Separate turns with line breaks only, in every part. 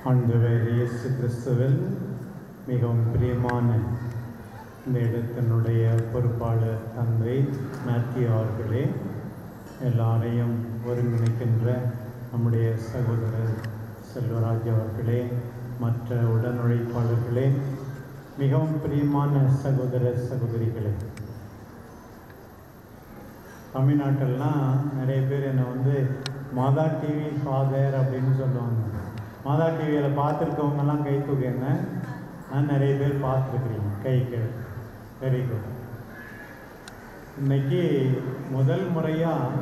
ஆண்டவர் இயேசு கிறிஸ்துவில் மிகவும் பிரியமான இந்த இடத்தினுடைய பொறுப்பாளர் தந்தை மேத்யூ அவர்களே, எல்லாரையும் ஒருங்கிணைக்கின்ற நம்முடைய சகோதரர் செல்வராஜ் அவர்களே, மற்ற உடனுழைப்பாளர்களே, மிகவும் பிரியமான சகோதர சகோதரிகளே, தமிழ்நாட்டில்லாம் நிறைய பேர் என்னை மாதா டிவி ஃபாதர் அப்படின்னு சொல்லுவாங்க. மாதா டிவியில் பார்த்துருக்கவங்கெல்லாம் கை தூக்குங்க. நான் நிறைய பேர் பார்த்துருக்குறீங்க கைக்கு. Very good. இன்றைக்கி முதல் முறையாக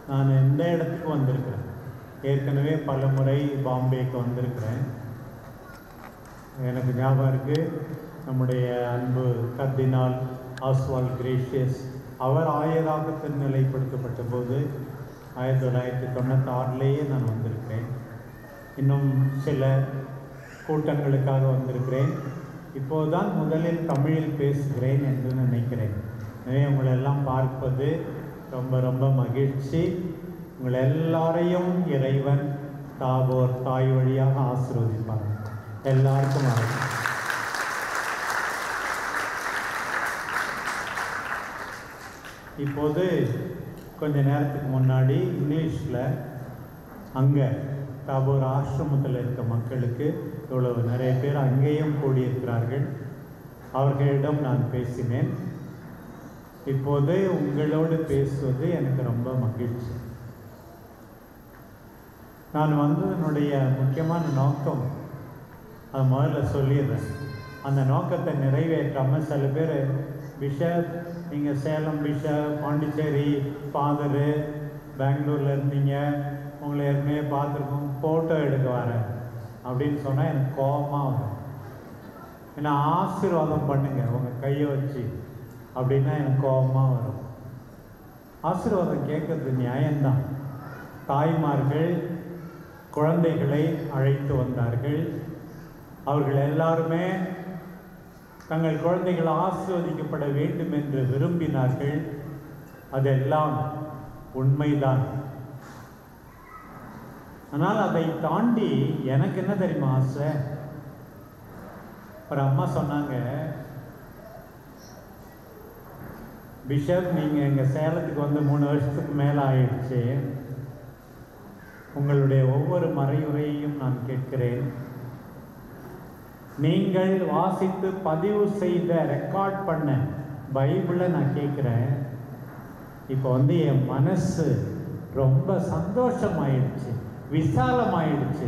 நான் இந்த இடத்துக்கு வந்திருக்கிறேன். ஏற்கனவே பல முறை பாம்பேக்கு வந்திருக்கிறேன். எனக்கு ஞாபகம் இருக்குது, நம்முடைய அன்பு கர்தினால் ஆஸ்வால்ட் கிரேஷியஸ் அவர் ஆயராகத்தில் நிலைப்படுத்தப்பட்ட போது 1996 நான் வந்திருக்கிறேன். இன்னும் சில கூட்டங்களுக்காக வந்திருக்கிறேன். இப்போதுதான் முதலில் தமிழில் பேசுகிறேன் என்று நினைக்கிறேன். எனவே உங்களெல்லாம் பார்ப்பது ரொம்ப ரொம்ப மகிழ்ச்சி. உங்கள் எல்லாரையும் இறைவன் தாபோர் தாய் வழியாக ஆசீர்வதிப்பாங்க. எல்லாருக்கும் வணக்கம். இப்போது கொஞ்ச நேரத்துக்கு முன்னாடி இங்கிலீஷில் அங்கே தாபோர் ஆசிரமத்தில் இருக்க மக்களுக்கு இவ்வளவு நிறைய பேர் அங்கேயும் கூடியிருக்கிறார்கள். அவர்களிடம் நான் பேசினேன். இப்போது உங்களோடு பேசுவது எனக்கு ரொம்ப மகிழ்ச்சி. நான் வந்ததனுடைய முக்கியமான நோக்கம் அது முதல்ல சொல்லிடுறேன். அந்த நோக்கத்தை நிறைவேற்றாமல் சில பேர் பிஷப், நீங்கள் சேலம் பிஷப், பாண்டிச்சேரி ஃபாதரு, பெங்களூரில் இருந்தீங்க, உங்களை ஏற்கனவே பார்த்துருக்கோம், ஃபோட்டோ எடுக்க வரேன் அப்படின்னு சொன்னால் எனக்கு கோபமாக வரும். ஏன்னா ஆசீர்வாதம் பண்ணுங்க உங்கள் கையை வச்சு அப்படின்னா எனக்கு கோபமாக வரும். ஆசீர்வாதம் கேட்கறது நியாயம்தான். தாய்மார்கள் குழந்தைகளை அழைத்து வந்தார்கள். அவர்கள் எல்லாருமே தங்கள் குழந்தைகள் ஆசீர்வதிக்கப்பட வேண்டும் என்று விரும்பினார்கள். அதெல்லாம் உண்மைதான். ஆனால் அதை தாண்டி எனக்கு என்ன தெரியுமா ஆசை? ஒரு அம்மா சொன்னாங்க, பிஷப் நீங்கள் எங்கள் சேலத்துக்கு வந்து 3 வருஷத்துக்கு மேலே ஆயிடுச்சு. உங்களுடைய ஒவ்வொரு மறையுரையையும் நான் கேட்கிறேன். நீங்கள் வாசித்து பதிவு செய்த ரெக்கார்ட் பண்ண பைபிளை நான் கேட்குறேன். இப்போ என் மனசு ரொம்ப சந்தோஷமாயிடுச்சு, விசாலமாயிடுச்சு.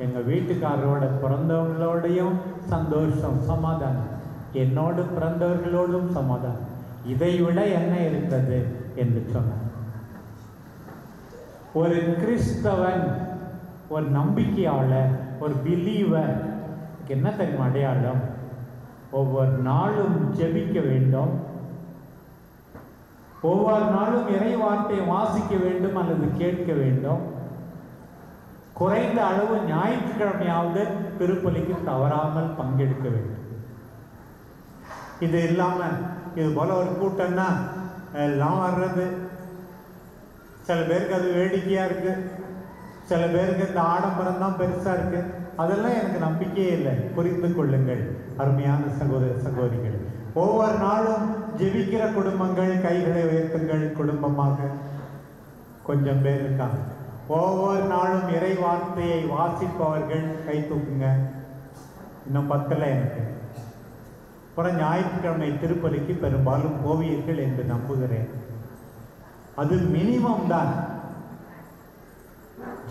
எங்கள் வீட்டுக்காரரோட பிறந்தவங்களோடையும் சந்தோஷம், சமாதானம், என்னோடு பிறந்தவர்களோடும் சமாதானம். இதை விட என்ன இருக்கிறது என்று சொன்னார். ஒரு கிறிஸ்தவன், ஒரு நம்பிக்கையாளர், ஒரு பிலீவர் என்ன தெரியுமா அடையாளம்? ஒவ்வொரு நாளும் ஜெபிக்க வேண்டும், ஒவ்வொரு நாளும் இறை வார்த்தையை வாசிக்க வேண்டும் அல்லது கேட்க வேண்டும். குறைந்த அளவு ஞாயிற்றுக்கிழமையாவது திருப்பலிக்கு தவறாமல் பங்கெடுக்க வேண்டும். இது இல்லாமல் இது போல ஒரு கூட்டம்னா எல்லாம் வர்றது. சில பேருக்கு அது வேடிக்கையாக இருக்குது, சில பேருக்கு இந்த ஆடம்பரம் தான் பெருசாக இருக்குது. அதெல்லாம் எனக்கு நம்பிக்கையே இல்லை. புரிந்து கொள்ளுங்கள் அருமையான சகோதர சகோதரிகள். ஒவ்வொரு நாளும் ஜெபிக்கிற குடும்பங்கள் கைகளை உயர்த்துங்கள். குடும்பமாக கொஞ்சம் பேர் இருக்காங்க. ஒவ்வொரு நாளும் இறை வார்த்தையை வாசிப்பவர்கள் கை தூக்குங்க. இன்னும் 10 எனக்கு. அப்புறம் ஞாயிற்றுக்கிழமை திருப்பலிக்கு பெரும்பாலும் போவீர்கள் என்று நம்புகிறேன். அது மினிமம் தான்.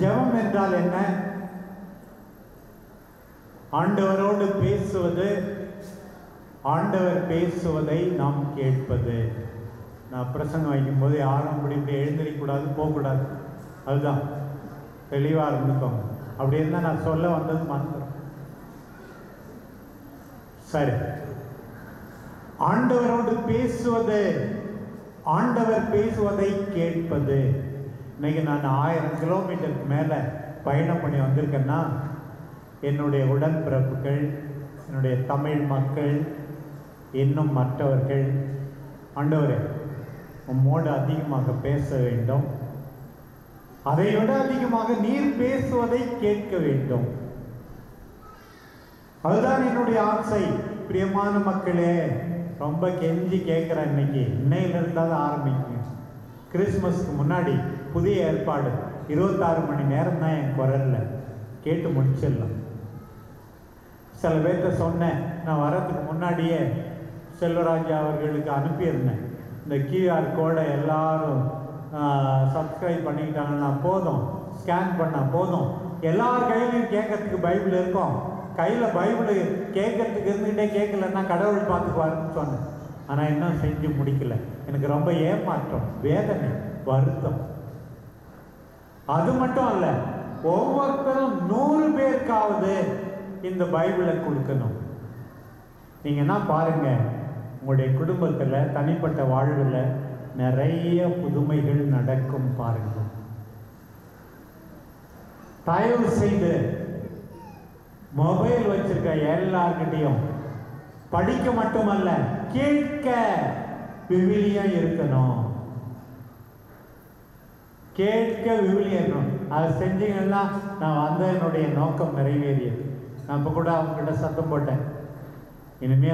ஜெபம் என்றால் என்ன? ஆண்டவரோடு பேசுவது, ஆண்டவர் பேசுவதை நாம் கேட்பது. நான் பிரசங்கம் வைக்கும்போது யாரும் அப்படி எழுந்திரிக்கூடாது, போகக்கூடாது. அதுதான் தெளிவாக இருந்துக்கோங்க. அப்படி இருந்தால் நான் சொல்ல வந்தது மறந்துடும். சரி, ஆண்டவரோடு பேசுவது, ஆண்டவர் பேசுவதை கேட்பது. இன்னைக்கு நான் 1000 கிலோமீட்டருக்கு மேலே பயணம் பண்ணி வந்திருக்கேன்னா என்னுடைய உடன்பிறப்புகள், என்னுடைய தமிழ் மக்கள், இன்னும் மற்றவர்கள், ஆண்டவரே உம்மோடு அதிகமாக பேச வேண்டும், அதை விட அதிகமாக நீர் பேசுவதை கேட்க வேண்டும். அதுதான் என்னுடைய ஆசை. பிரியமான மக்களே, ரொம்ப கெஞ்சி கேட்குறேன், இன்னைக்கு இன்னையிலிருந்து தான் ஆரம்பிக்குங்க. கிறிஸ்மஸ்க்கு முன்னாடி புதிய ஏற்பாடு 26 மணி நேரம் தான் என் குரல்ல கேட்டு முடிச்சிடலாம். சில பேர்த்த சொன்னேன், நான் வரதுக்கு முன்னாடியே செல்வராஜா அவர்களுக்கு அனுப்பியிருந்தேன், இந்த QR கோடை எல்லாரும் சப்ஸ்கிரைப் பண்ணிக்கிட்டாங்கன்னா போதும், ஸ்கேன் பண்ணால் போதும், எல்லார் கையிலையும் கேட்கறதுக்கு பைபிள் இருக்கும், கையில் பைபிள் கேட்கறதுக்கு இருந்துகிட்டே கேட்கலன்னா கடவுள் பார்த்துக்குவாருன்னு சொன்னேன். ஆனால் இன்னும் செஞ்சு முடிக்கல. எனக்கு ரொம்ப ஏமாற்றம், வேதனை, வருத்தம். அது மட்டும் அல்ல, ஒவ்வொருத்தரும் 100 பேருக்காவது இந்த பைபிளை கொடுக்கணும். நீங்க என்ன பாருங்க, உங்களுடைய குடும்பத்தில் தனிப்பட்ட வாழ்வில் நிறைய புதுமைகள் நடக்கும் பாருங்க. தயவு செய்து மொபைல் வச்சிருக்க எல்லார்கிட்டையும் படிக்க மட்டுமல்ல, கேட்க விவிலியம் இருக்கணும். கேட்க விவிலியம் இருக்கணும். அதை செஞ்சீங்கன்னா நான் வந்த என்னுடைய நோக்கம் நிறைவேறியது. நான் இப்போ கூட அவங்ககிட்ட சத்தம் போட்டேன், இனிமே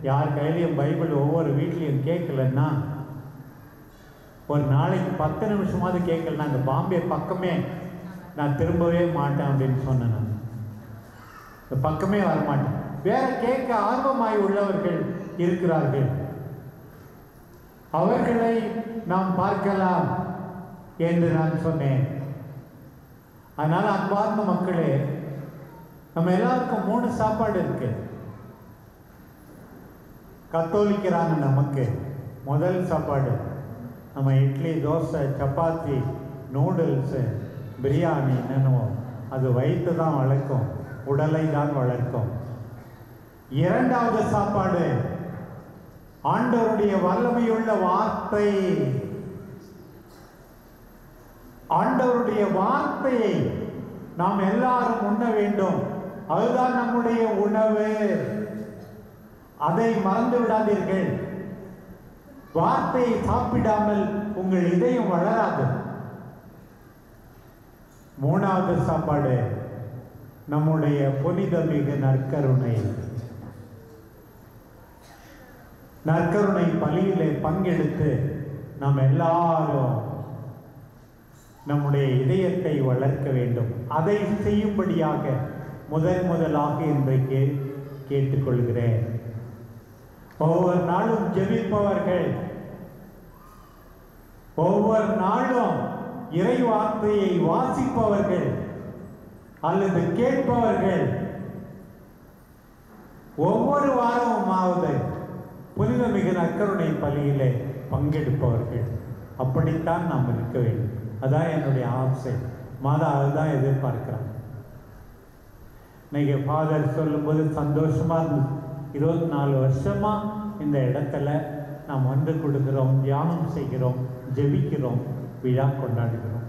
யார் கையிலையும் பைபிள் ஒவ்வொரு வீட்லையும் கேட்கலன்னா, ஒரு நாளைக்கு 10 நிமிஷமாவது கேட்கலன்னா அந்த பாம்பே பக்கமே நான் திரும்பவே மாட்டேன் அப்படின்னு சொன்னேன். நான் இந்த பக்கமே வரமாட்டேன். வேற கேட்க ஆர்வமாய் உள்ளவர்கள் இருக்கிறார்கள், அவர்களை நாம் பார்க்கலாம் என்று நான் சொன்னேன். அதனால அன்பார்ந்த மக்களே, நம்ம எல்லாருக்கும் 3 சாப்பாடு இருக்கு. கத்தோலிக்கிறாங்க நமக்கு முதல் சாப்பாடு நம்ம இட்லி, தோசை, சப்பாத்தி, நூடுல்ஸ், பிரியாணி என்னென்னவோம், அது வயிற்று தான் வளர்க்கும், உடலை தான் வளர்க்கும். 2வது சாப்பாடு ஆண்டவருடைய வல்லமையுள்ள வார்த்தை. ஆண்டவருடைய வார்த்தையை நாம் எல்லாரும் உண்ண வேண்டும். அதுதான் நம்முடைய உணவு. அதை மறந்து விடாதீர்கள். வார்த்தையை சாப்பிடாமல் உங்கள் இதயம் வளராது. 3வது சாப்பாடு நம்முடைய புனிதமிகு நற்கருணை. நற்கருணை பலியிலே பங்கெடுத்து நாம் எல்லாரும் நம்முடைய இதயத்தை வளர்க்க வேண்டும். அதை செய்யும்படியாக முதலாக இன்றைக்கு கேட்டுக்கொள்கிறேன். ஒவ்வொரு நாளும் ஜெபிப்பவர்கள், ஒவ்வொரு நாளும் இறை வார்த்தையை வாசிப்பவர்கள் அல்லது கேட்பவர்கள், ஒவ்வொரு வாரமாவது புனிதமிகு நற்கருணை பலியிலே பங்கெடுப்பவர்கள், அப்படித்தான் நாம் இருக்க வேண்டும். அதான் என்னுடைய ஆசை. மாதா அதுதான் எதிர்பார்க்கிறான். இன்னைக்கு ஃபாதர் சொல்லும்போது சந்தோஷமா இருந்தது. 24 வருஷமா இந்த இடத்துல நாம் ஒன்று கொடுக்கிறோம், தியானம் செய்கிறோம், ஜெபிக்கிறோம், விழா கொண்டாடுகிறோம்.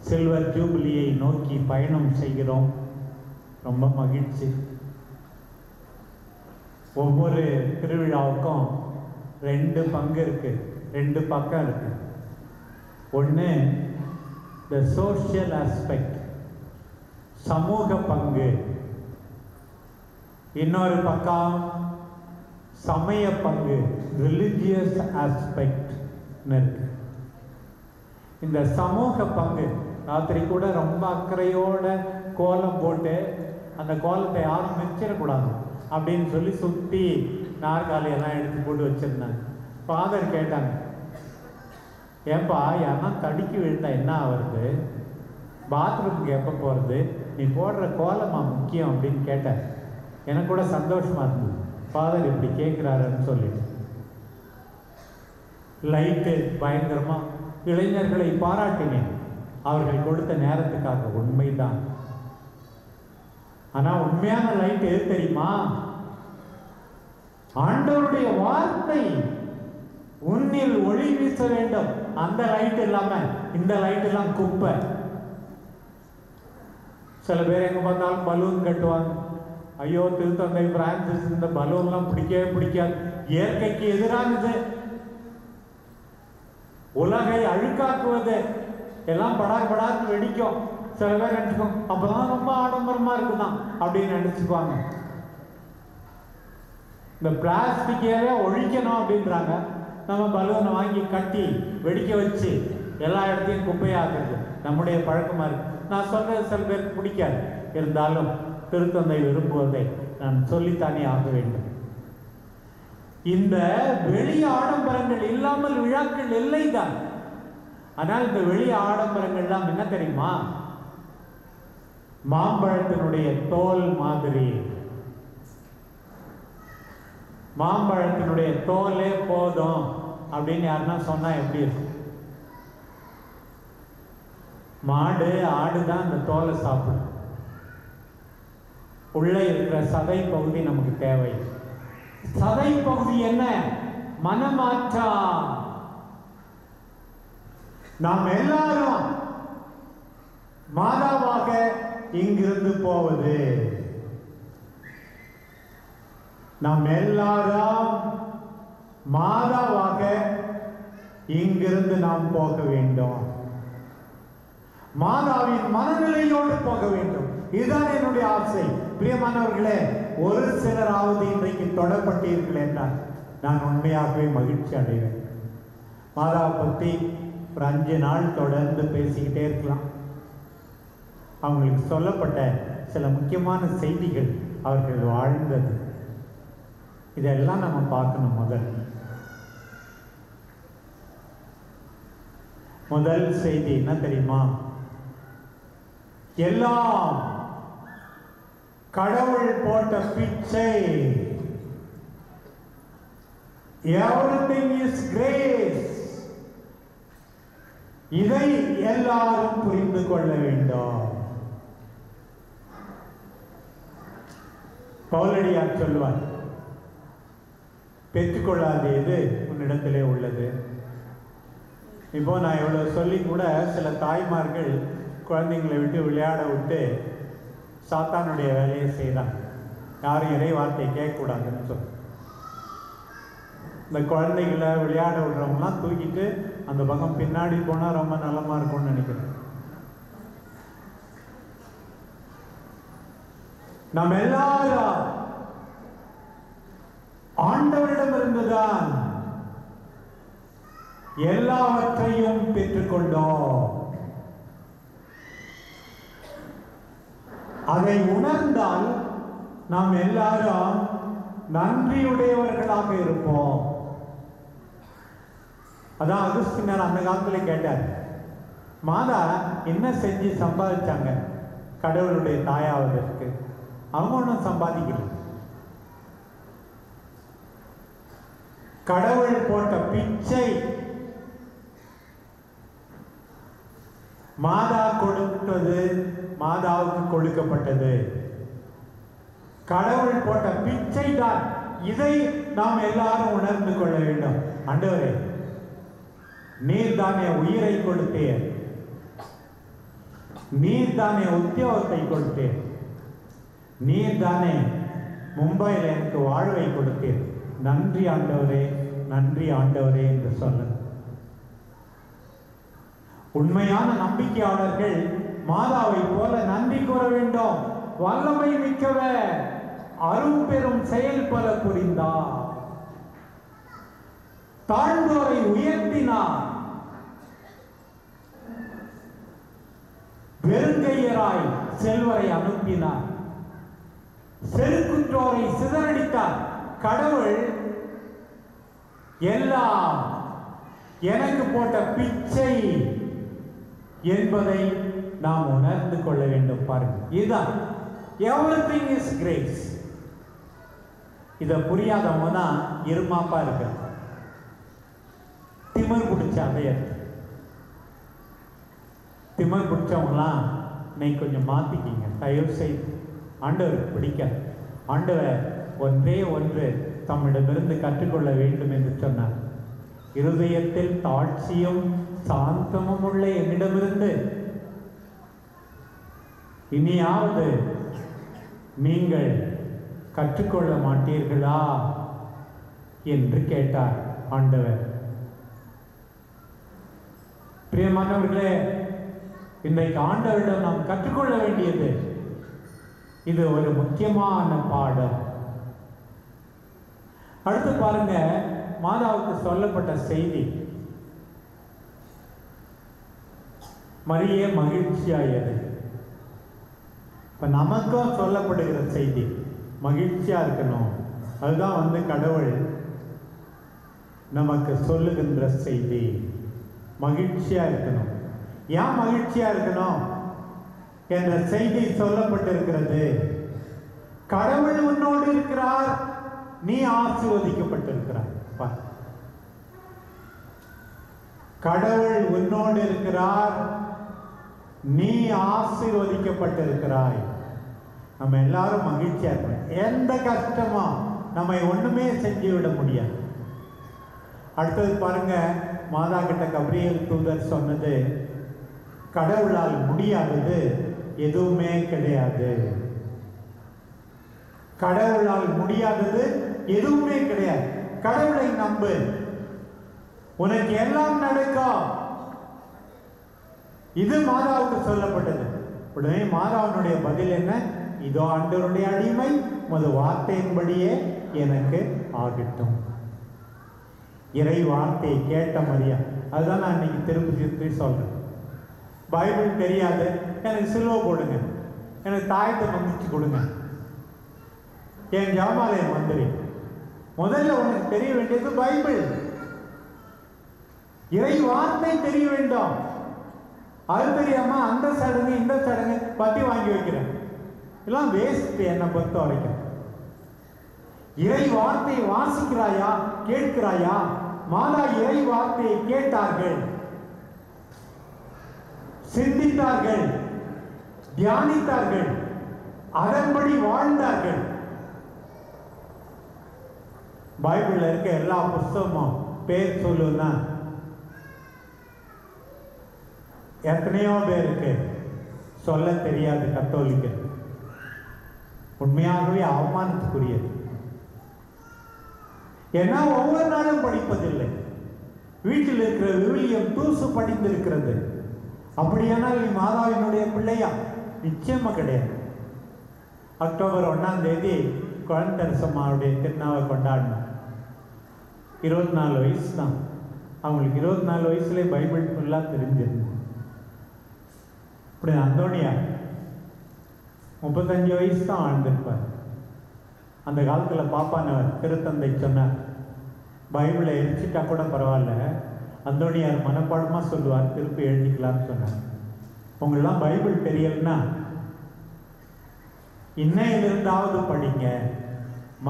சில்வர் ஜூபிலியை நோக்கி பயணம் செய்கிறோம். ரொம்ப மகிழ்ச்சி. ஒவ்வொரு திருவிழாவுக்கும் 2 பங்கு இருக்கு, 2 பக்கம் இருக்கு. ஒன்று த சோஷியல் ஆஸ்பெக்ட், சமூக பங்கு. இன்னொரு பக்கம் சமய பங்கு, ரிலிஜியஸ் ஆஸ்பெக்ட் இருக்கு. இந்த சமூக பங்கு, ராத்திரி கூட ரொம்ப அக்கறையோட கோலம் போட்டு அந்த கோலத்தை யாரும் மிச்சிடக்கூடாது அப்படின்னு சொல்லி சுற்றி நாற்காலியெல்லாம் எடுத்து போட்டு வச்சிருந்தாங்க. ஃபாதர் கேட்டாங்க, ஏன்பா யாருன்னா தடுக்கி விழுந்தா என்ன ஆகுறது, பாத்ரூமுக்கு எப்போ போகிறது, நீ போடுற கோலமா முக்கியம் அப்படின்னு கேட்டேன். எனக்கு கூட சந்தோஷமா இருந்தது, ஃபாதர் இப்படி கேட்குறாருன்னு சொல்லிட்டு. லைட்டு பயங்கரமா இளைஞர்களை பாராட்டினேன், அவர்கள் கொடுத்த நேரத்துக்காக. உண்மைதான். ஆனா உண்மையான லைட் எது தெரியுமா? ஆண்டவருடைய வார்த்தை உன்னில் ஒளி வீச வேண்டும். அந்த லைட் இல்லாம இந்த லைட் எல்லாம் குப்பை. சில பேர் எங்க பார்த்தாலும் பலூன் கட்டுவாங்க. ஐயோ, திருத்தந்தை பிரான்சிஸ் இந்த பலூன்லாம் பிடிக்கவே பிடிக்காது, இயற்கைக்கு எதிரானது, உலகை அழுக்காக்குவது எல்லாம் படார் படார்னு வெடிக்கும். சில பேர் நினைச்சுக்கோங்க அப்பதான் ரொம்ப ஆடம்பரமா இருக்குதான் அப்படின்னு நினைச்சுக்குவாங்க. இந்த பிளாஸ்டிக்கையே ஒழிக்கணும் அப்படின்றாங்க. நம்ம பலூனை வாங்கி கட்டி வெடிக்க வச்சு எல்லா இடத்தையும் குப்பையாக்குறது நம்முடைய பழக்கமா இருக்கு. நான் சொல்றது சில பேருக்கு பிடிக்காது, இருந்தாலும் திருத்தந்தை விரும்புவதை நான் சொல்லித்தானே ஆக வேண்டும். இந்த வெளி ஆடம்பரங்கள் இல்லாமல் விழாக்கள் இல்லைதான். ஆனால் இந்த வெளி ஆடம்பரங்கள்லாம் என்ன தெரியுமா? மாம்பழத்தினுடைய தோல் மாதிரி. மாம்பழத்தினுடைய தோலே போதும் அப்படின்னு யாருன்னா சொன்னா எப்படி இருக்கும்? மாடு ஆடு தான் அந்த தோலை சாப்பிடும். உள்ள இருக்கிற சதை பகுதி நமக்கு தேவை. சதை பகுதி என்ன? மனமாற்றா. நாம் எல்லாரும் மாதாவாக இங்கிருந்து போவது. நாம் எல்லாரும் மாதாவாக இங்கிருந்து நாம் போக வேண்டும். மாதாவின் மனநிலையோடு போக வேண்டும். இதுதான் என்னுடைய ஆசை. பிரியமானவர்களே, ஒரு சிலராவது இன்றைக்கு தொடப்பட்டீர்கள் என்றால் நான் உண்மையாகவே மகிழ்ச்சி அடைவேன். மாதாவை பற்றி ஒரு 5 நாள் தொடர்ந்து பேசிக்கிட்டே இருக்கலாம். அவங்களுக்கு சொல்லப்பட்ட சில முக்கியமான செய்திகள், அவர்கள் வாழ்ந்தது, இதெல்லாம் நம்ம பார்க்கணும். முதல் செய்தி என்ன தெரியுமா? எல்லாம் கடவுள் போட்ட பிச்சை. Everything is grace. இதை எல்லாரும் புரிந்து கொள்ள வேண்டும். பவுலடியார் சொல்வார், பெற்றுக்கொள்ளாதது உன்னிடத்திலே உள்ளது. இப்போ நான் இவ்வளவு சொல்லி கூட சில தாய்மார்கள் குழந்தைங்களை விட்டு விளையாட விட்டு சாத்தானுடைய வேலையை செய்கிறாங்க. யாரும் இறை வார்த்தையை கேட்கக்கூடாதுன்னு சொல்லி இந்த குழந்தைகளை விளையாட விடுறவங்களாம் தூக்கிட்டு அந்த பக்கம் பின்னாடி போனால் ரொம்ப நலமா இருக்கும்னு நினைக்கிறேன். நம்ம எல்லாரும் ஆண்டவரிடம் இருந்துதான் எல்லாவற்றையும் பெற்றுக்கொண்டோம். அதை உணர்ந்தால் நாம் எல்லாரும் நன்றியுடையவர்களாக இருப்போம். அதான் அகுஸ்தினர் அந்த காலத்துல கேட்டார், மாதா என்ன செஞ்சு சம்பாதிச்சாங்க கடவுளுடைய தாயாவதற்கு? அவங்க ஒன்றும் சம்பாதிக்கல. கடவுள் போட்ட பிச்சை. மாதா கொடுத்தது மாதாவுக்கு கொடுக்கப்பட்டது. கடவுள் போட்ட பிச்சை தான். இதை நாம் எல்லாரும் உணர்ந்து கொள்ள வேண்டும். ஆண்டவரே, நீர் தானே உயிரை கொடுத்தீர், நீர் தானே உத்தியோகத்தை கொடுத்தீர், நீர் தானே மும்பையில் எனக்கு வாழ்வை கொடுத்தீர். நன்றி ஆண்டவரே, நன்றி ஆண்டவரே என்று சொல்ல. உண்மையான நம்பிக்கையாளர்கள் மாதாவை போல நன்றி கூற வேண்டும். வல்லமை மிக்கவர், அரும் பெரும் செயல் பல புரிந்தார், தாழ்ந்தோரை உயர்த்தினார், வெறுங்கையராய் செல்வரை அனுப்பினார், செருக்குற்றோரை சிதறடித்தார். கடவுள் எல்லாம் எனக்கு போட்ட பிச்சை என்பதை நாம் உணர்ந்து கொள்ள வேண்டும். பாருங்க, இதுதான் everything is grace. இதை புரியாதவங்க தான் இருமாப்பா இருக்க, திமிர் பிடிச்ச அதையர். திமிர் பிடிச்சவங்களாம் இன்னைக்கு கொஞ்சம் மாத்திக்கிங்க தயவு செய்து. ஆண்டவருக்கு பிடிக்காது. ஆண்டவர் ஒன்றே ஒன்று தம்மிடமிருந்து கற்றுக்கொள்ள வேண்டும் என்று சொன்னார். இருதயத்தில் தாட்சியும் சாந்தமும் உள்ள என்னிடமிருந்து இனியாவது நீங்கள் கற்றுக்கொள்ள மாட்டீர்களா என்று கேட்டார் ஆண்டவர். பிரியமானவர்களே, இன்றைக்கு ஆண்டவரிடம் நாம் கற்றுக்கொள்ள வேண்டியது இது ஒரு முக்கியமான பாடம். அடுத்து பாருங்க, மாதாவுக்கு சொல்லப்பட்ட செய்தி, மரியே மகிழ்ச்சியாயது. இப்ப நமக்கும் சொல்லப்படுகிற செய்தி மகிழ்ச்சியா இருக்கணும். அதுதான் கடவுள் நமக்கு சொல்லுகின்ற செய்தி, மகிழ்ச்சியா இருக்கணும். ஏன் மகிழ்ச்சியா இருக்கணும் என்ற செய்தி சொல்லப்பட்டிருக்கிறது. கடவுள் உன்னோடு இருக்கிறார், நீ ஆசீர்வதிக்கப்பட்டிருக்கிறாய். கடவுள் உன்னோடு இருக்கிறார், நீ ஆசீர்வதிக்கப்பட்டிருக்கிறாய். நம்ம எல்லாரும் மகிழ்ச்சியா இருக்கணும். எந்த கஷ்டமும் நம்மை ஒண்ணுமே செஞ்சு விட முடியாது. அடுத்தது பாருங்க, மாதா கிட்ட கபிரியேல் தூதர் சொன்னது, கடவுளால் முடியாதது எதுவுமே கிடையாது. கடவுளால் முடியாதது எதுவுமே கிடையாது. கடவுளை நம்பு, உனக்கு எல்லாம் நடக்கும். இது மாதாவுக்கு சொல்லப்பட்டது. உடனே மாதாவினுடைய பதில் என்ன? இதோ ஆண்டவருடைய அடிமை, உமது வார்த்தையின்படியே எனக்கு ஆகட்டும். இறை வார்த்தையை கேட்ட மரியா. அதுதான் நான் இன்னைக்கு திருப்பி சொல்றேன். பைபிள் தெரியாது, எனக்கு சிலுவை போடுங்க, எனக்கு தாயத்தை மந்திச்சு கொடுங்க, என் ஜாமாலய மந்திரி. முதல்ல உனக்கு தெரிய வேண்டியது பைபிள், இறை வார்த்தை தெரிய வேண்டும். அது தெரியாம அந்த சடங்கு இந்த சடங்கு பத்தி வாங்கி வைக்கிறேன், எல்லாம் வேஸ்ட். என்னை பொறுத்த வரைக்கும் இறை வார்த்தையை வாசிக்கிறாயா, கேட்கிறாயா? மாதா இறை வார்த்தையை கேட்டார்கள், சிந்தித்தார்கள், தியானித்தார்கள், அதன்படி வாழ்ந்தார்கள். பைபிள்ல இருக்க எல்லா புஸ்தகமும் பேர் சொல்லுன்னா எத்தனையோ பேருக்கு சொல்ல தெரியாது. கத்தோலிக்க உண்மையாகவே அவமானத்துக்குரியது. ஏன்னா ஒவ்வொரு நாளும் படிப்பதில்லை. வீட்டில் இருக்கிற விவிலியம் தூசு படிந்திருக்கிறது. அப்படியானால் நீ மாதாவினுடைய பிள்ளையா? நிச்சயமா கிடையாது. அக்டோபர் 1ஆம் தேதி குழந்தை தெரசம்மாவுடைய திருநாவை கொண்டாடணும். 24 வயசு தான் அவங்களுக்கு. 24 வயசுல பைபிள் ஃபுல்லா தெரிஞ்சிருந்தது. இப்படி அந்தோனியா 35 வயசு தான் வாழ்ந்திருப்பார். அந்த காலத்துல பாப்பானவர் திருத்தந்தை சொன்னார், பைபிளை எரிச்சிட்டா கூட பரவாயில்ல, அந்தோனியார் மனப்பாடமா சொல்லுவார், திருப்பி எழுதிக்கலாம்னு சொன்னார். உங்களெல்லாம் பைபிள் தெரியலன்னா இன்னையிலிருந்தாவது படிங்க,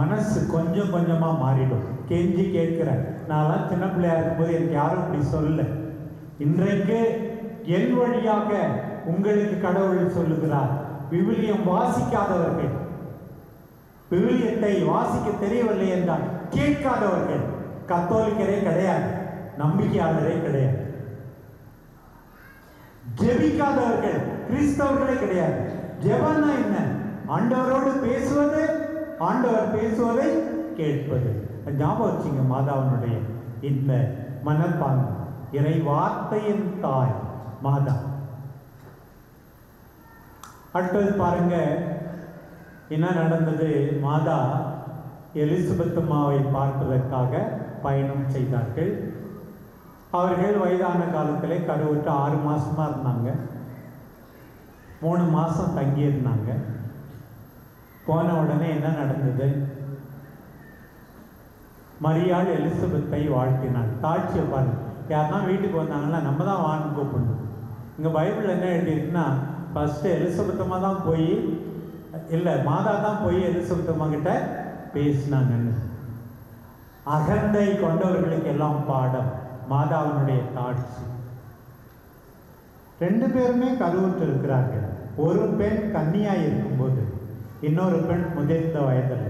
மனசு கொஞ்சம் கொஞ்சமா மாறிடும். கெஞ்சி கேட்கிறேன். நான்லாம் சின்ன பிள்ளையா இருக்கும்போது எனக்கு யாரும் இப்படி சொல்லல. இன்றைக்கு என் வழியாக உங்களுக்கு கடவுள் சொல்லுகிறார். விவிலியம் வாசிக்காதவர்கள், விவிலியத்தை வாசிக்க தெரியவில்லை என்றால் கேட்காதவர்கள் கத்தோலிக்கரே கிடையாது, நம்பிக்கையாளரே கிடையாது. ஜெபிக்காதவர்கள் கிறிஸ்தவர்களே கிடையாது. ஜெபம்னா என்ன? ஆண்டவரோடு பேசுவது, ஆண்டவர் பேசுவதை கேட்பது. ஞாபகம் வச்சுங்க மாதாவினுடைய இந்த மனப்பாங்கு. இறை வார்த்தையின் தாய் மாதா. அடுத்தது பாருங்க என்ன நடந்தது. மாதா எலிசபெத் அம்மாவை பார்ப்பதற்காக பயணம் செய்தார்கள். அவர்கள் வயதான காலத்திலே கருவுற்று 6 மாசமா இருந்தாங்க. 3 மாசம் தங்கி இருந்தாங்க. போன உடனே என்ன நடந்தது? மரியாள் எலிசபெத்தை வாழ்த்தினாள். தாட்சியை பாருங்க. யாருன்னா வீட்டுக்கு வந்தாங்கன்னா நம்ம தான் வான்னு கூப்பிடணும். இங்க பைபிள் என்ன எழுதியிருக்குன்னா, ஃபர்ஸ்ட் எலிசபெத் அம்மா தான் போய், இல்லை மாதா தான் போய் எலிசபெத் அம்மா கிட்ட பேசினாங்கன்னு. அகந்தை கொண்டவர்களுக்கு எல்லாம் பாடம் மாதாவினுடைய தாட்சி. 2 பேருமே கருவுற்று இருக்கிறார்கள். ஒரு பெண் கன்னியாய் இருக்கும்போது இன்னொரு பெண் முதிர்ந்த வயதில்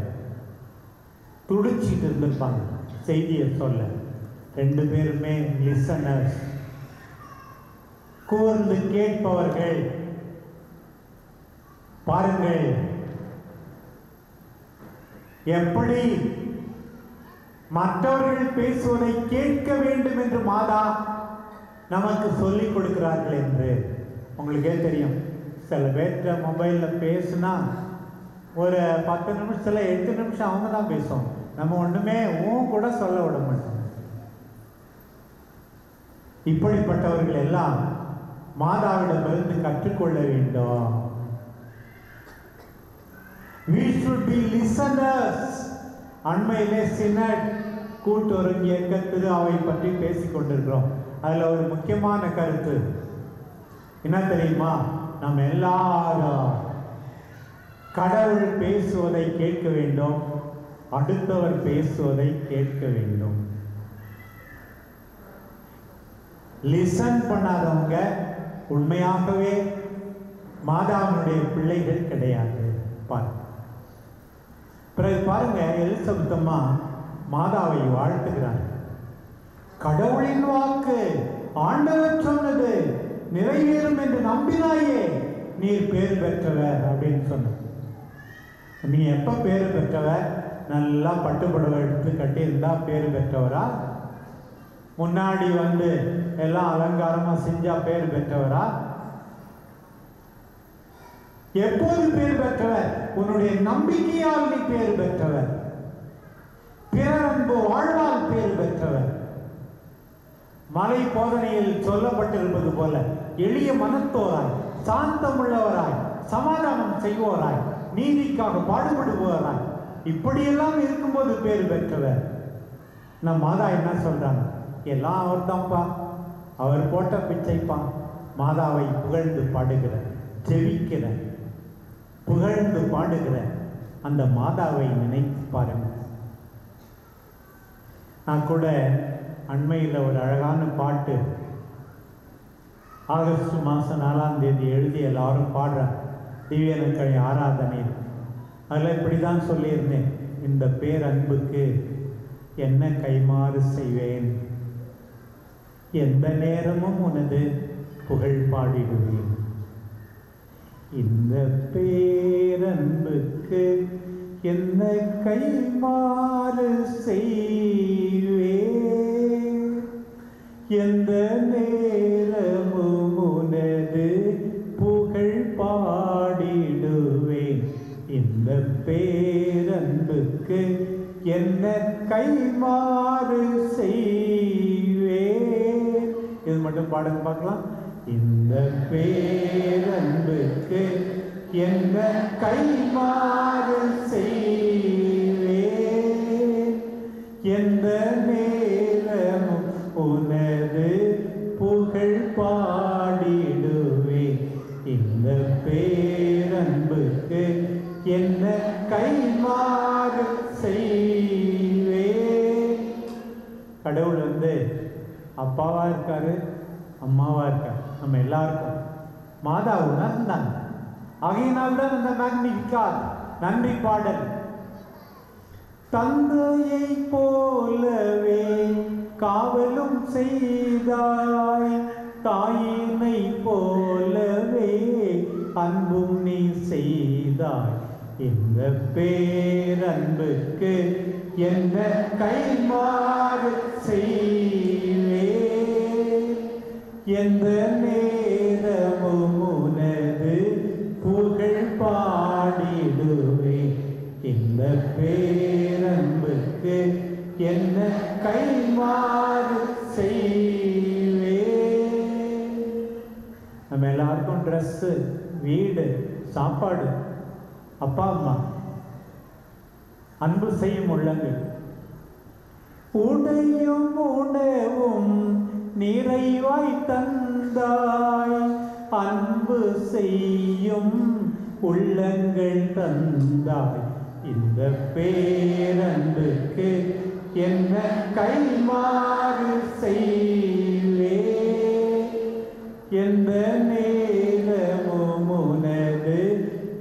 துடிச்சிட்டு இருந்திருப்பாங்க செய்தியை சொல்ல. 2 பேருமே லிசனர்ஸ், கூர்ந்து கேட்பவர்கள். பாருங்கள் எப்படி மற்றவர்கள் பேசுவதை கேட்க வேண்டும் என்று மாதா நமக்கு சொல்லிக் கொடுக்கிறார்கள் என்று. உங்களுக்கே தெரியும், சில பேர்கிட்ட மொபைலில் பேசுனா ஒரு 10 நிமிஷத்தில் 8 நிமிஷம் அவங்க தான் பேசுவோம். நம்ம ஒன்றுமே கூட சொல்ல விட மாட்டோம். இப்படிப்பட்டவர்கள் எல்லாம் மாதாவிடமிருந்து கற்றுக்கொள்ள வேண்டும். We should be listeners. அண்மையிலே சினட் கூட்டுறங்கிய திரு அவை பற்றி பேசிக் கொண்டிருக்கிறோம். அதில் ஒரு முக்கியமான கருத்து என்ன தெரியுமா? நம்ம எல்லாரும் கடவுள் பேசுவதை கேட்க வேண்டும், அடுத்தவர் பேசுவதை கேட்க வேண்டும். லிசன் பண்ணாதவங்க உண்மையாகவே மாதாவினுடைய பிள்ளைகள் கிடையாது. பிறகு பாருங்க, எலிசபெத் அம்மா மாதாவை வாழ்த்துகிறார். கடவுளின் வாக்கு ஆண்டவர் சொன்னது நிறைவேறும் என்று நம்பினாயே, நீர் பேர் பெற்றவர் அப்படின்னு சொன்ன. நீ எப்ப பேர் பெற்றவர்? நல்லா பட்டுப்புடவை எடுத்து கட்டியிருந்தா பேர் பெற்றவரா? முன்னாடி வந்து எல்லாம் அலங்காரமா செஞ்சா பேர் பெற்றவரா? எப்போது பேர் பெற்றவர்? உன்னுடைய நம்பிக்கையால் நீ பேர் பெற்றவர். பிறர் அன்பு வாழ்வால் பேர் பெற்றவர். மலை போதனையில் சொல்லப்பட்டிருப்பது போல எளிய மனத்தோராய், சாந்தமுள்ளவராய், சமாதானம் செய்வோராய், நீதிக்காக பாடுபடுவோராய், இப்படியெல்லாம் இருக்கும்போது பேர் பெற்றவர். நம் மாதா என்ன சொல்றாங்க? எல்லாம் அவர் தான்ப்பா, அவர் போட்ட பிச்சைப்பா. மாதாவை புகழ்ந்து பாடுகிற, ஜெபிக்கிற, புகழ்ந்து பாடுகிற அந்த மாதாவை நினைத்து பாருங்க. நான் கூட அண்மையில் ஒரு அழகான பாட்டு ஆகஸ்ட் மாதம் 4ஆம் தேதி எழுதி எல்லாரும் பாடுறாங்க திவ்யனக்கழி ஆராதனையில். அதில் இப்படி தான் சொல்லியிருந்தேன், இந்த பேரன்புக்கு என்ன கைமாறு செய்வேன், எந்த நேரமும் உனது புகழ் பாடிடுவேன். இந்த பேரன்புக்கு என்ன கைமாறு செய்வேன், எந்த நேரமும் உனது புகழ் பாடிடுவேன். இந்த பேரன்புக்கு என்ன கைமாறு செய்வேன். இது மட்டும் பாடுங்க பார்க்கலாம். இந்த பேரன்புக்கு என்ன கைமாறு செய்வேன், எந்த நேரமும் உனது புகழ் பாடிடுவேன். இந்த பேரன்புக்கு என்ன கைமாறு செய்வேன். கடவுள் வந்து அப்பாவா இருக்காரு, அம்மாவா இருக்காரு, நம்ம எல்லாருக்கும். மாதா உணர்ந்தாங்க. ஆகையினால்தான் அந்த மேக்னிஃபிகாட் நன்றி பாடல். தந்தையை போலவே காவலும் செய்தாய், தாயினை போலவே அன்பும் நீ செய்தாய். இந்த பேரன்புக்கு என்ன கைமாறு செய்வேன், எந்த நேரமும் உனது புகழ் பாடிடுவேன். இந்த பேரன்புக்கு என்ன கைமாறு செய்வேன். நம்ம எல்லாருக்கும் ட்ரெஸ்ஸு, வீடு, சாப்பாடு, அப்பா அம்மா, அன்பு செய்யும் உள்ளங்கள், உடையும் உணவும் நிறைவாய் தந்தாய், அன்பு செய்யும் உள்ளங்கள் தந்தாய். இந்த பேரன்புக்கு என்ன கைமாறு செய்வேன், எந்த நேரமும் உனது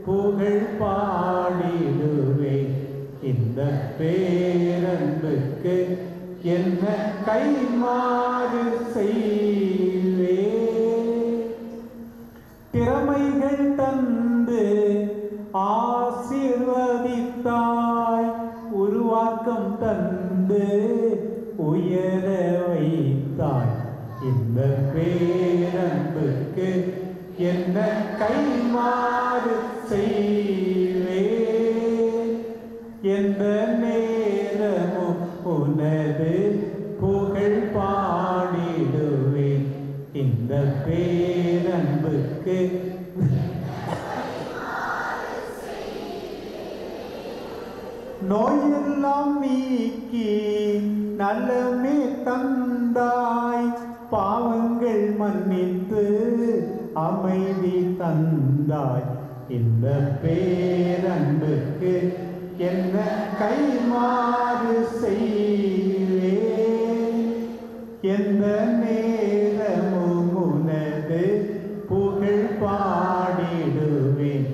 புகழ் பாடிடுவேன். இந்த பேரன்புக்கு என்ன கைமாறு செய்வேன். திறமைகள் தந்து ஆசீர்வதித்தாய், உருவாக்கம் தந்து உயர வைத்தாய். இந்த பேரன்புக்கு என்ன கைமாறு செய்வேன். எந்த நேரமும் உனது புகழ் பாடிடுவேன். இந்த பேரன்புக்கு நோயெல்லாம் நீக்கி நலமே தந்தாய். பாவங்கள் மன்னித்து அமைதி தந்தாய். இந்த பேரன்புக்கு என்ன கைமாறு செய்வேன். எந்த நேரமும் உனது புகழ் பாடிடுவேன்.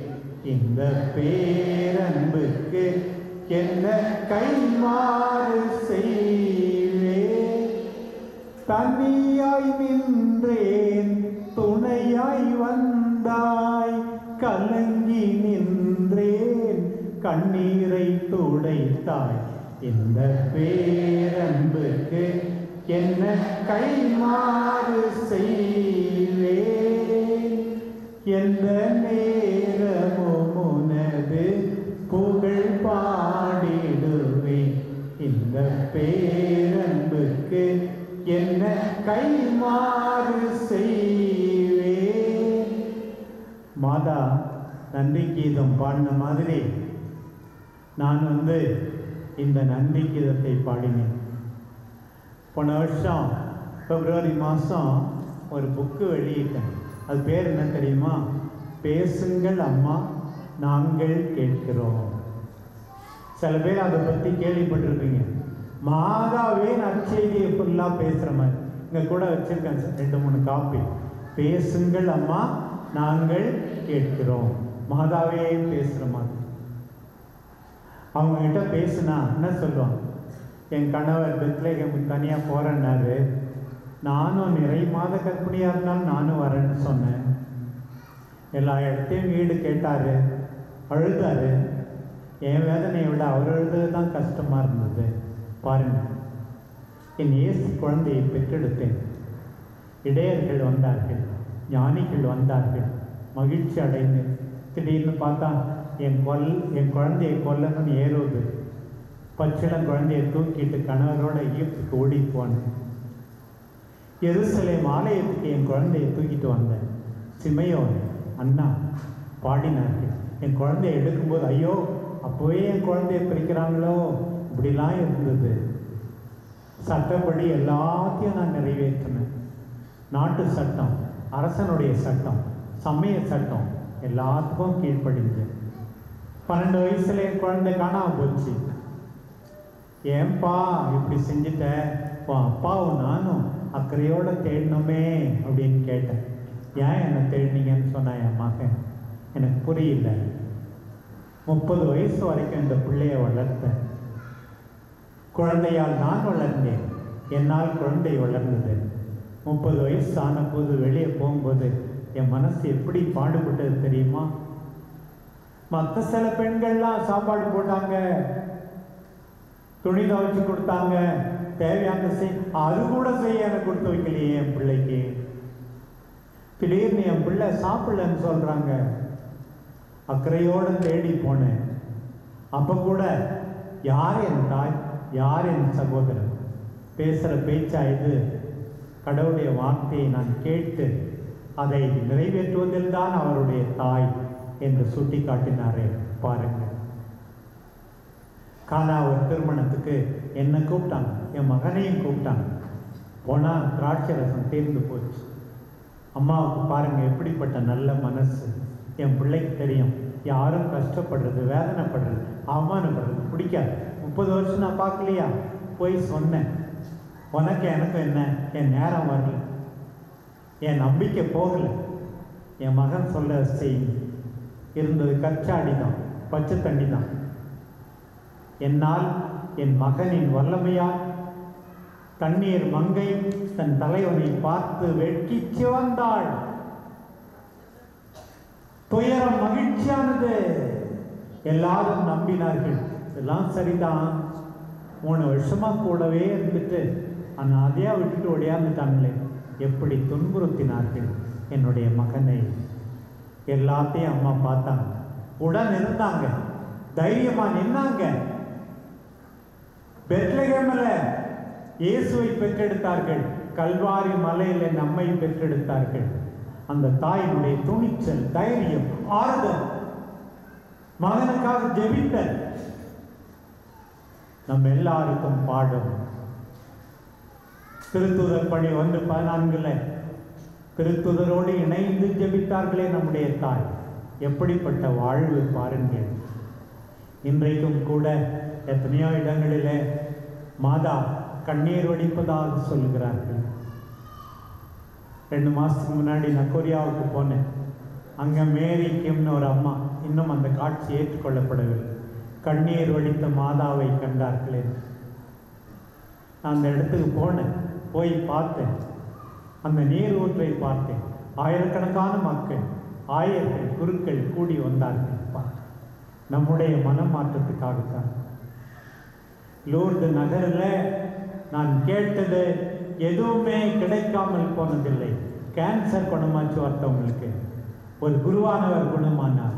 இந்த பேரன்புக்கு என்ன கைமாறு செய்வேன். தனியாய் நின்றேன், துணையாய் வந்தாய். கலங்கி நின்றேன், கண்ணீரை துடைத்தாய். இந்த பேரன்புக்கு என்ன கைமாறு செய்வேன். எந்த நேரமும் உனது புகழ் பாடிடுவேன். இந்த பேரன்புக்கு என்ன கைமாறு செய்வேன். மாதா நன்றி கீதம் பாடின மாதிரி நான் இந்த நன்றி கீதத்தை பாடினேன். போன வருஷம் பிப்ரவரி மாதம் ஒரு புக்கு வெளியிட்டேன். அது பேர் என்ன தெரியுமா? பேசுங்கள் அம்மா, நாங்கள் கேட்கிறோம். சில பேர் அதை பற்றி கேள்விப்பட்டிருப்பீங்க. மாதாவே நற்செய்தியை ஃபுல்லாக பேசுகிற மாதிரி இங்கே கூட வச்சுருக்கேன் 2-3 காப்பி. பேசுங்கள் அம்மா, நாங்கள் கேட்கிறோம். மாதாவே பேசுகிற மாதிரி. அவங்ககிட்ட பேசுனா என்ன சொல்லுவாங்க? என் கணவர் பெத்லகேமுக்கு தனியாக போகிறேன்னாரு. நானும் நிறை மாத கற்பிணியாக இருந்தாலும் நானும் வரேன்னு சொன்னேன். எல்லா இடத்தையும் வீடு கேட்டார், அழுதார். என் வேதனையை விட அவர் அழுது தான் கஷ்டமாக இருந்தது. பாருங்கள், என் இயேசு குழந்தையை பெற்றெடுத்தேன். இடையர்கள் வந்தார்கள், ஞானிகள் வந்தார்கள். மகிழ்ச்சி அடைந்து திடீர்னு பார்த்தா என் குழந்தையை கொல்லணும்னு ஏறுவது. பச்சிளம் குழந்தையை தூக்கிட்டு கணவரோட ஈர்ப்புக்கு ஓடி போனேன். எருசலேம் ஆலயத்துக்கு என் குழந்தையை தூக்கிட்டு வந்தேன். சிமையோன் அண்ணா பாடினார்கள். என் குழந்தையை எடுக்கும்போது ஐயோ அப்போவே என் குழந்தையை பிரிக்கிறாங்களோ, இப்படிலாம் இருந்தது. சட்டப்படி எல்லாத்தையும் நான் நிறைவேற்றினேன். நாட்டு சட்டம், அரசனுடைய சட்டம், சமய சட்டம் எல்லாத்துக்கும் கீழ்ப்படிஞ்சேன். 12 வயசுல என் குழந்தை காணாம போச்சு. ஏன்பா இப்படி செஞ்சுட்ட? அப்பாவும் நானும் அக்கறையோட தேடணுமே அப்படின்னு கேட்டேன். ஏன் என்னை தேடினீங்கன்னு சொன்னா என் மகன். எனக்கு புரியல. 30 வயசு வரைக்கும் இந்த பிள்ளைய வளர்த்தேன். குழந்தையால் நான் வளர்ந்தேன், என்னால் குழந்தை வளர்ந்தது. 30 வயசு ஆன போது வெளியே போகும்போது என் மனசு எப்படி பாடுபட்டது தெரியுமா? மற்ற சில பெண்கள்லாம் சாப்பாடு போட்டாங்க, துணி துவைச்சு கொடுத்தாங்க, தேவையான அது கூட செய்ய எனக்கு கொடுத்து வைக்கலையே என் பிள்ளைக்கு. திடீர்னு என் பிள்ளை சாப்பிடலன்னு சொல்றாங்க. அக்கறையோடு தேடி போனேன். அப்போ கூட யார் என் தாய், யார் என் சகோதரன்? பேசுகிற பேச்சா இது? கடவுளுடைய வார்த்தையை நான் கேட்டு அதை நிறைவேற்றுவதில் தான் அவருடைய தாய் என்று சுட்டி காட்டினாரே. பாருங்கள், கானா ஒரு திருமணத்துக்கு என்னை கூப்பிட்டாங்க, என் மகனையும் கூப்பிட்டாங்க. போனால் திராட்சை ரசம் தீர்ந்து போச்சு. அம்மாவுக்கு பாருங்கள் எப்படிப்பட்ட நல்ல மனசு. என் பிள்ளைக்கு தெரியும் யாரும் கஷ்டப்படுறது, வேதனைப்படுறது, அவமானப்படுறது பிடிக்காது. 30 வருஷம் நான் பார்க்கலையா? போய் சொன்னேன், உனக்கு எனக்கு என்ன, என் நேரம் வரல, என் நம்பிக்கை போகலை. என் மகன் சொல்ல செய்யுங்க. இருந்தது கச்சாடி தான், பச்சை தண்ணி தான். என்னால் என் மகனின் வல்லமையால் தண்ணீர் மங்கை தன் தலைவனை பார்த்து வெட்கி சிவந்தாள். துயரம் மகிழ்ச்சியானது. எல்லாரும் நம்பினார்கள், இதெல்லாம் சரிதான். 3 வருஷமா கூடவே இருந்துட்டு அதையா விட்டுட்டு ஓடியாந்துட்டாங்களே. எப்படி துன்புறுத்தினார்கள் என்னுடைய மகனை. எல்லாத்தையும் அம்மா பார்த்தாங்க, உடன் இருந்தாங்க, தைரியமா நின்னாங்க. பெத்லகேமில் இயேசுவை பெற்றெடுத்தார்கள், கல்வாரி மலையில நம்மை பெற்றெடுத்தார்கள். அந்த தாயினுடைய துணிச்சல், தைரியம், ஆறுதல், மகனுக்காக ஜெபித்தல் நம்ம எல்லாருக்கும் பாடும். திருத்துதர் பணி 1:14 திருத்துதரோடு இணைந்து ஜெபித்தார்களே நம்முடைய தாய். எப்படிப்பட்ட வாழ்வு பாருங்கள். இன்றைக்கும் கூட எத்தனையோ இடங்களிலே மாதா கண்ணீர் வடிப்பதாக சொல்லுகிறார்கள். 2 மாதத்துக்கு முன்னாடி நான் கொரியாவுக்கு போனேன். அங்கே மேரி கிம்னு ஒரு அம்மா, இன்னும் அந்த காட்சி ஏற்றுக்கொள்ளப்படவில்லை, கண்ணீர் வடித்த மாதாவை கண்டார்களே. நான் அந்த இடத்துக்கு போனேன், போய் பார்த்தேன், அந்த நீர் ஊற்றை பார்த்தேன். ஆயிரக்கணக்கான மக்கள், ஆயர்கள், குருக்கள் கூடி வந்தார்கள். நம்முடைய மனமாற்றத்துக்காகத்தான். லூர்து நகரில் நான் கேட்டது எதுவுமே கிடைக்காமல் போனதில்லை. கேன்சர் குணமாச்சு ஒருத்தவங்களுக்கு, ஒரு குருவானவர் குணமானார்.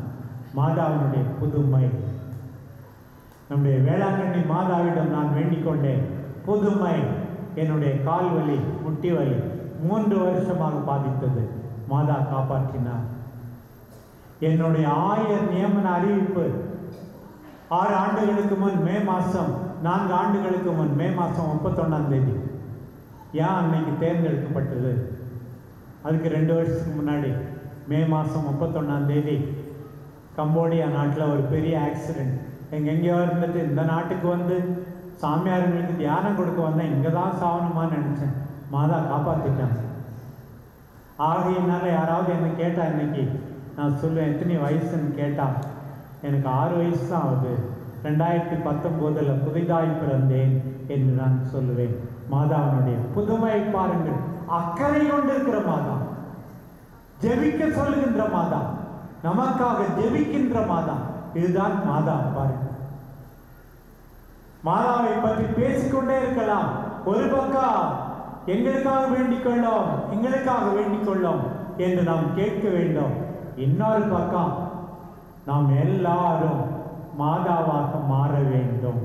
மாதாவினுடைய புதுமை. நம்முடைய வேளாங்கண்ணி மாதாவிடம் நான் வேண்டிக் கொண்டேன், புதுமை. என்னுடைய கால் வலி, முட்டி வலி 3 வருஷமாக பாதித்தது, மாதா காப்பாற்றினார். என்னுடைய ஆயர் நியமன அறிவிப்பு 6 ஆண்டுகளுக்கு முன் மே மாதம், 4 ஆண்டுகளுக்கு முன் மே மாதம் 31ஆம் தேதி. ஏன் அன்னைக்கு தேர்ந்தெடுக்கப்பட்டது? அதுக்கு 2 வருஷத்துக்கு முன்னாடி மே மாதம் 31ஆம் தேதி கம்போடியா நாட்டில் ஒரு பெரிய ஆக்சிடெண்ட். எங்கெங்கேயோ இருந்துட்டு இந்த நாட்டுக்கு வந்து சாமியார்களுக்கு தியானம் கொடுக்க வந்தேன். இங்கே தான் சாவணுமான்னு நினச்சேன். மாதா காப்பாற்றிட்டாங்க. ஆகையினால யாராவது என்னை கேட்டால் இன்னைக்கு நான் சொல்லுவேன், எத்தனை வயசுன்னு கேட்டால் எனக்கு 6 வயசு தான் ஆகுது, 2019 புதிதாய் பிறந்தேன் என்று நான் சொல்லுவேன். மாதாவினுடைய புதுமை பாருங்கள். அக்கறை கொண்டிருக்கிற மாதா, ஜெபிக்க சொல்லுகின்ற மாதா, நமக்காக ஜெபிக்கின்ற மாதா. இதுதான் மாதா பாருங்கள். மாதாவை பற்றி பேசிக்கொண்டே இருக்கலாம். ஒரு பக்கம் எங்களுக்காக வேண்டிக் கொள்ளோம், எங்களுக்காக வேண்டிக் கொள்ளோம் என்று நாம் கேட்க வேண்டும். இன்னொரு பக்கம் நாம் எல்லாரும் மாதாவாக மாற வேண்டும்.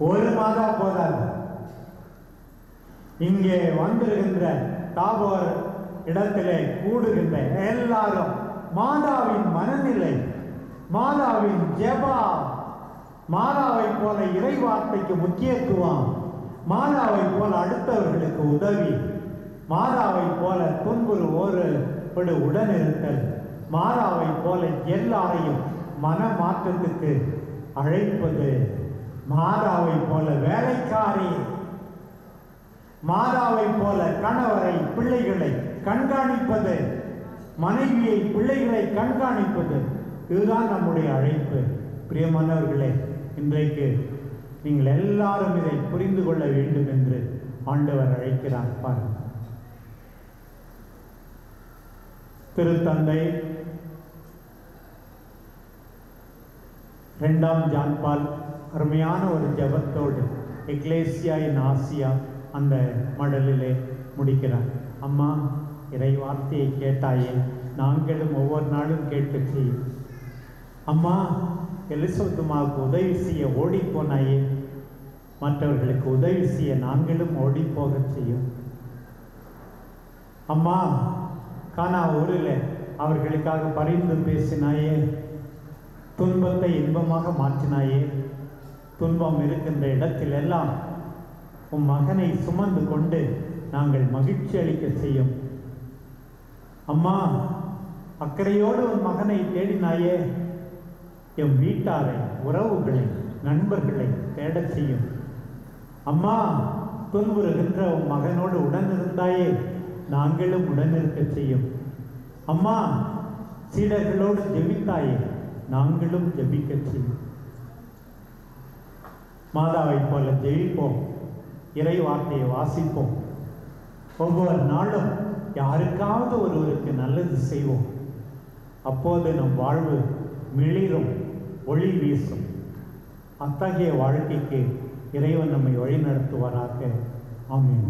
ஒரு மாதா போதாது. இங்கே வந்திருக்கின்ற தாபோர் இடத்திலே கூடுகின்ற எல்லாரும் மாதாவின் மனநிலை, மாதாவின் ஜெபா, மாதாவை போல இறைவார்த்தைக்கு முக்கியத்துவம், மாதாவை போல அடுத்தவர்களுக்கு உதவி, மாதாவை போல துன்புறுவோரு உடனிருத்தல், மாதாவை போல எல்லாரையும் மனமாற்றத்துக்கு அழைப்பது, மாதாவை போல வேலைக்காரி, மாதாவை போல கணவரை பிள்ளைகளை கண்காணிப்பது, மனைவியை பிள்ளைகளை கண்காணிப்பது, இதுதான் நம்முடைய அழைப்பு. பிரியமானவர்களே, இன்றைக்கு நீங்கள் எல்லாரும் இதை புரிந்து கொள்ள வேண்டும் என்று ஆண்டவர் அழைக்கிறார். பாருங்கள், திருத்தந்தை 2ஆம் ஜான் பால் அருமையான ஒரு ஜபத்தோடு எக்லேசியா இன் ஆசியா அந்த மடலிலே முடிக்கிறார். அம்மா, இறை வார்த்தையை கேட்டாயே, நாங்களும் ஒவ்வொரு நாளும் கேட்க செய்யும். அம்மா, எலிசபெத்துமாவுக்கு உதவி செய்ய ஓடிப்போனாயே, மற்றவர்களுக்கு உதவி செய்ய நாங்களும் ஓடி போக செய்யும். அம்மா, கானா ஊரில் அவர்களுக்காக பரிந்து பேசினாயே, துன்பத்தை இன்பமாக மாற்றினாயே, துன்பம் இருக்கின்ற இடத்திலெல்லாம் உன் மகனை சுமந்து கொண்டு நாங்கள் மகிழ்ச்சி அளிக்க செய்யும். அம்மா, அக்கறையோடு உன் மகனை தேடினாயே, எம் வீட்டாரை, உறவுகளை, நண்பர்களை தேடச் செய்யும். அம்மா, துன்புறுகின்ற உன் மகனோடு உடனிருந்தாயே, நாங்களும் உடனிருக்க செய்யும். அம்மா, சீடர்களோடு ஜெபித்தாயே, நாங்களும் ஜெபிக்க செய்யும். மாதாவை போல ஜெயிப்போம், இறை வார்த்தையை வாசிப்போம், ஒவ்வொரு நாளும் யாருக்காவது ஒருவருக்கு நல்லது செய்வோம். அப்போது நம் வாழ்வு மிளிரும், ஒளி வீசும். அத்தகைய வாழ்க்கைக்கு இறைவன் நம்மை வழி நடத்துவாராக. ஆமென்.